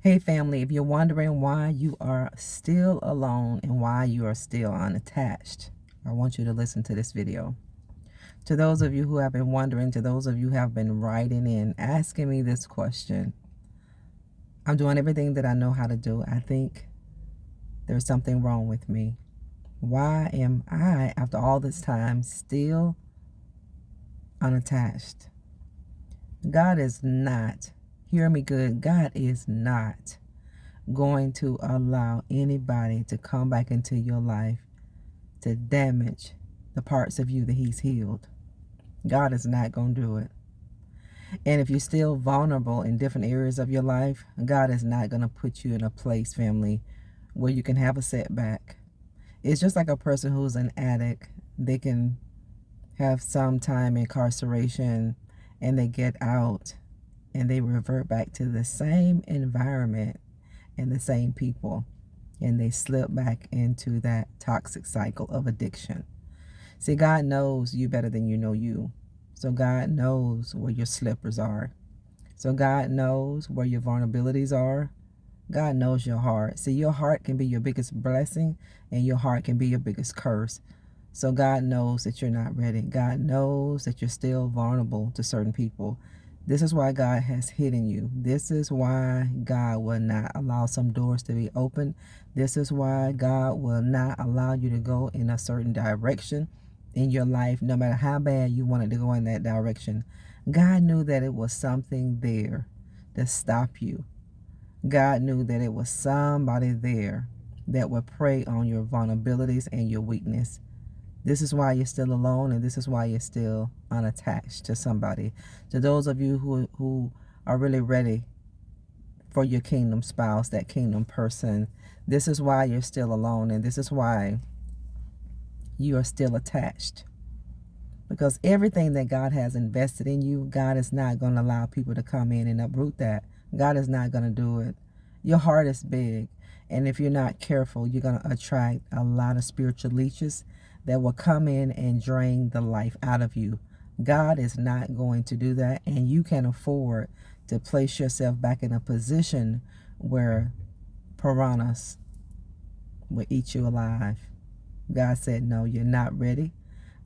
Hey family, if you're wondering why you are still alone and why you are still unattached, I want you to listen to this video. To those of you who have been wondering, to those of you who have been writing in, asking me this question, I'm doing everything that I know how to do. I think there's something wrong with me. Why am I, after all this time, still unattached? God is not, hear me good, God is not going to allow anybody to come back into your life to damage the parts of you that he's healed. God is not going to do it. And if you're still vulnerable in different areas of your life, God is not going to put you in a place, family, where you can have a setback. It's just like a person who's an addict. They can have some time incarceration and they get out and they revert back to the same environment and the same people, and they slip back into that toxic cycle of addiction. See, God knows you better than you know you. So God knows where your slippers are. So God knows where your vulnerabilities are. God knows your heart. See, your heart can be your biggest blessing and your heart can be your biggest curse. So God knows that you're not ready. God knows that you're still vulnerable to certain people. This is why God has hidden you. This is why God will not allow some doors to be opened. This is why God will not allow you to go in a certain direction in your life, no matter how bad you wanted to go in that direction. God knew that it was something there to stop you. God knew that it was somebody there that would prey on your vulnerabilities and your weakness. This is why you're still alone, and this is why you're still unattached to somebody. To those of you who are really ready for your kingdom spouse, that kingdom person, this is why you're still alone, and this is why you are still attached. Because everything that God has invested in you, God is not going to allow people to come in and uproot that. God is not going to do it. Your heart is big, and if you're not careful, you're going to attract a lot of spiritual leeches that will come in and drain the life out of you. God is not going to do that, and you can afford to place yourself back in a position where piranhas will eat you alive. God said, no, you're not ready.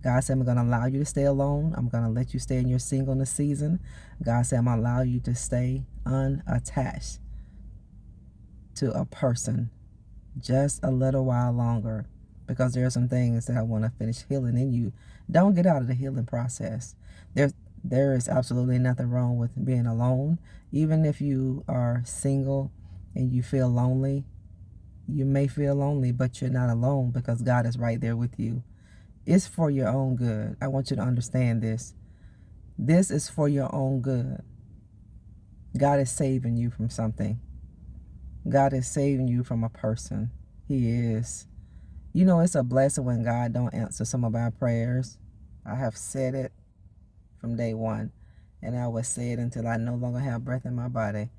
God said, I'm going to allow you to stay alone. I'm going to let you stay in your singleness season. God said, I'm going to allow you to stay unattached to a person just a little while longer, because there are some things that I want to finish healing in you. Don't get out of the healing process. There is absolutely nothing wrong with being alone. Even if you are single and you feel lonely, you may feel lonely, but you're not alone because God is right there with you. It's for your own good. I want you to understand this. This is for your own good. God is saving you from something. God is saving you from a person. He is. You know, it's a blessing when God don't answer some of our prayers. I have said it from day one, and I will say it until I no longer have breath in my body.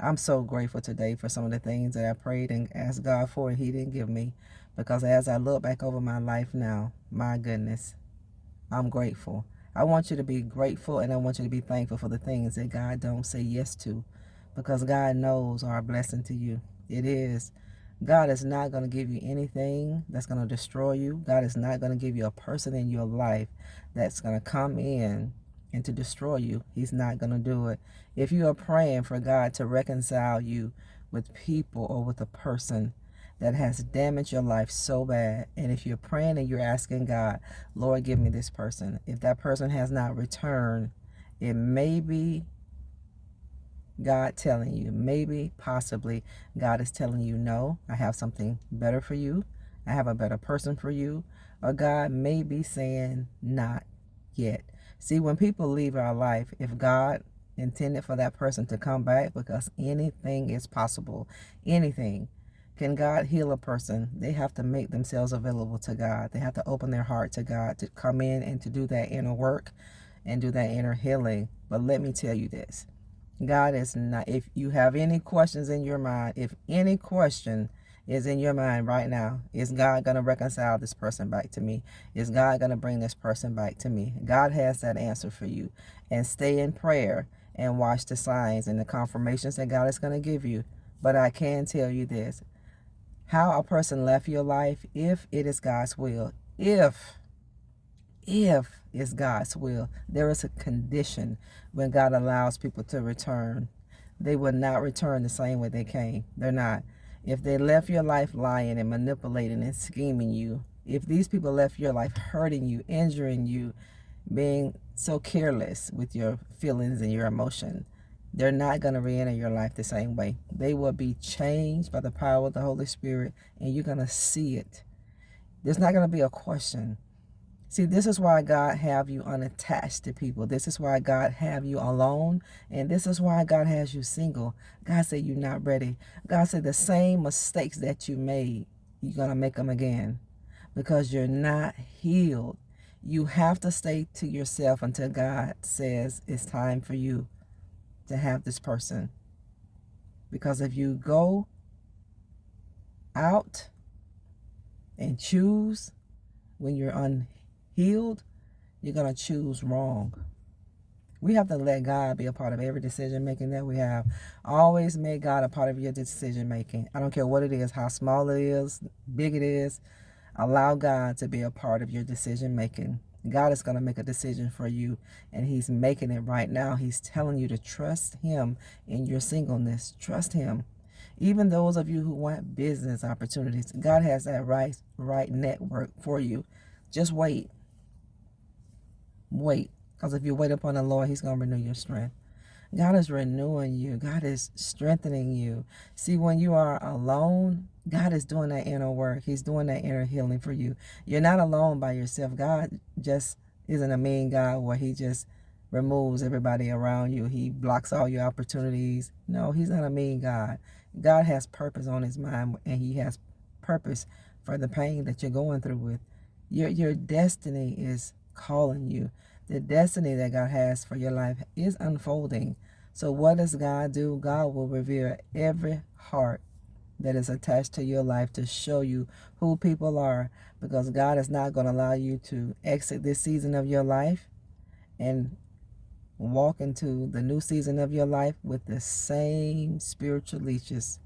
I'm so grateful today for some of the things that I prayed and asked God for, and he didn't give me. Because as I look back over my life now, my goodness, I'm grateful. I want you to be grateful, and I want you to be thankful for the things that God don't say yes to, because God knows are a blessing to you. It is. God is not going to give you anything that's going to destroy you. God is not going to give you a person in your life that's going to come in and to destroy you. He's not going to do it. If you are praying for God to reconcile you with people or with a person that has damaged your life so bad, and if you're praying and you're asking God, Lord, give me this person, if that person has not returned, it may be God telling you, maybe, possibly, God is telling you, no, I have something better for you. I have a better person for you. Or God may be saying, not yet. See, when people leave our life, if God intended for that person to come back, because anything is possible, anything. Can God heal a person? They have to make themselves available to God. They have to open their heart to God to come in and to do that inner work and do that inner healing. But let me tell you this. God is not, if you have any questions in your mind, if any question is in your mind right now, is God going to reconcile this person back to me? Is God going to bring this person back to me? God has that answer for you. And stay in prayer and watch the signs and the confirmations that God is going to give you. But I can tell you this, how a person left your life, if it is God's will, if it's God's will, there is a condition when God allows people to return. They will not return the same way they came. They're not. If they left your life lying and manipulating and scheming you, if these people left your life hurting you, injuring you, being so careless with your feelings and your emotion, they're not going to re-enter your life the same way. They will be changed by the power of the Holy Spirit, and you're going to see it. There's not going to be a question. See, this is why God have you unattached to people. This is why God have you alone. And this is why God has you single. God said you're not ready. God said the same mistakes that you made, you're going to make them again because you're not healed. You have to stay to yourself until God says it's time for you to have this person. Because if you go out and choose when you're unhealed, you're going to choose wrong. We have to let God be a part of every decision making that we have. Always make God a part of your decision making. I don't care what it is, how small it is, big it is. Allow God to be a part of your decision making. God is going to make a decision for you, and he's making it right now. He's telling you to trust him in your singleness. Trust him. Even those of you who want business opportunities, God has that right network for you. Just wait. Wait. Because if you wait upon the Lord, he's going to renew your strength. God is renewing you. God is strengthening you. See, when you are alone, God is doing that inner work. He's doing that inner healing for you. You're not alone by yourself. God just isn't a mean God where he just removes everybody around you. He blocks all your opportunities. No, he's not a mean God. God has purpose on his mind, and he has purpose for the pain that you're going through with. Your destiny is calling you. The destiny that God has for your life is unfolding. So what does God do? God will reveal every heart that is attached to your life to show you who people are, because God is not going to allow you to exit this season of your life and walk into the new season of your life with the same spiritual leeches,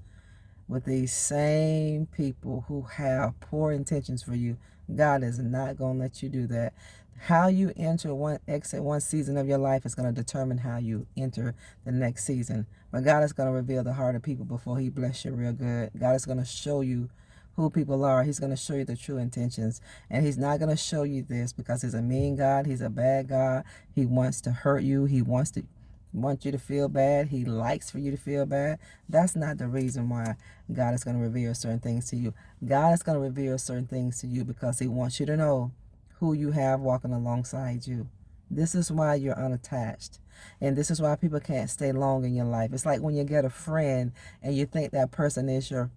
with these same people who have poor intentions for you. God is not going to let you do that. How you exit one season of your life is going to determine how you enter the next season. But God is going to reveal the heart of people before he bless you real good. God is going to show you who people are. He's going to show you the true intentions. And he's not going to show you this because he's a mean God. He's a bad God. He wants to hurt you. He wants you to feel bad. He likes for you to feel bad. That's not the reason why God is going to reveal certain things to you. God is going to reveal certain things to you because he wants you to know who you have walking alongside you. This is why you're unattached. And this is why people can't stay long in your life. It's like when you get a friend and you think that person is your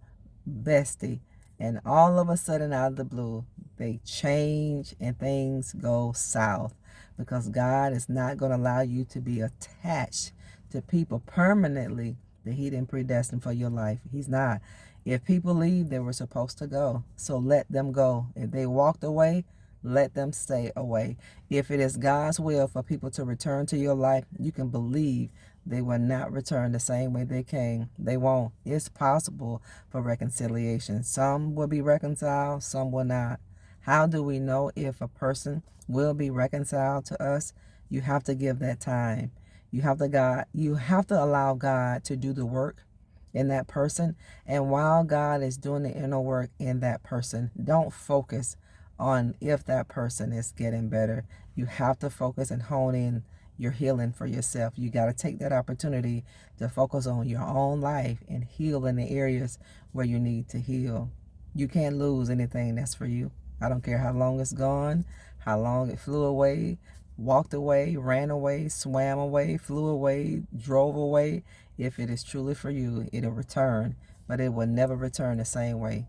bestie, and all of a sudden out of the blue, they change and things go south. Because God is not going to allow you to be attached to people permanently that he didn't predestine for your life. He's not. If people leave, they were supposed to go. So let them go. If they walked away, let them stay away. If it is God's will for people to return to your life, you can believe they will not return the same way they came. They won't. It's possible for reconciliation. Some will be reconciled, some will not. How do we know if a person will be reconciled to us? You have to give that time. You have to allow God to do the work in that person. And while God is doing the inner work in that person, don't focus on if that person is getting better. You have to focus and hone in your healing for yourself. You got to take that opportunity to focus on your own life and heal in the areas where you need to heal. You can't lose anything that's for you. I don't care how long it's gone, how long it flew away, walked away, ran away, swam away, flew away, drove away. If it is truly for you, it'll return, but it will never return the same way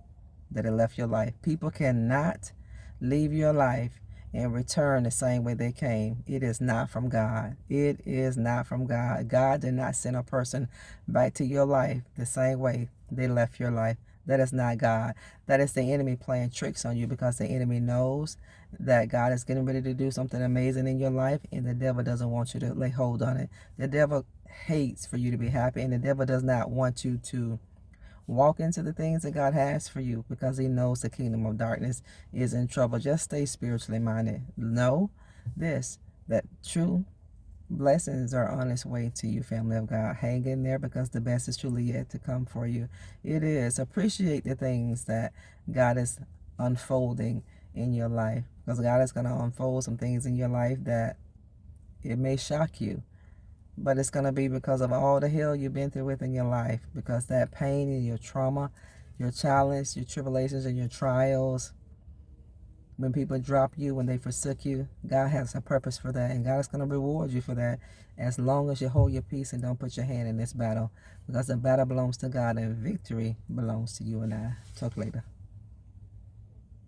that it left your life. People cannot leave your life and return the same way they came. It is not from God. It is not from God. God did not send a person back to your life the same way they left your life. That is not God. That is the enemy playing tricks on you, because the enemy knows that God is getting ready to do something amazing in your life, and the devil doesn't want you to lay hold on it. The devil hates for you to be happy, and the devil does not want you to Walk into the things that God has for you because he knows the kingdom of darkness is in trouble. Just stay spiritually minded. Know this, that true blessings are on its way to you, family of God. Hang in there because the best is truly yet to come for you. It is. Appreciate the things that God is unfolding in your life, because God is going to unfold some things in your life that it may shock you, but it's going to be because of all the hell you've been through within your life, because that pain and your trauma, your challenge, your tribulations and your trials, when people drop you, when they forsook you, God has a purpose for that, and God is going to reward you for that as long as you hold your peace and don't put your hand in this battle, because the battle belongs to God and victory belongs to you and I. Talk later.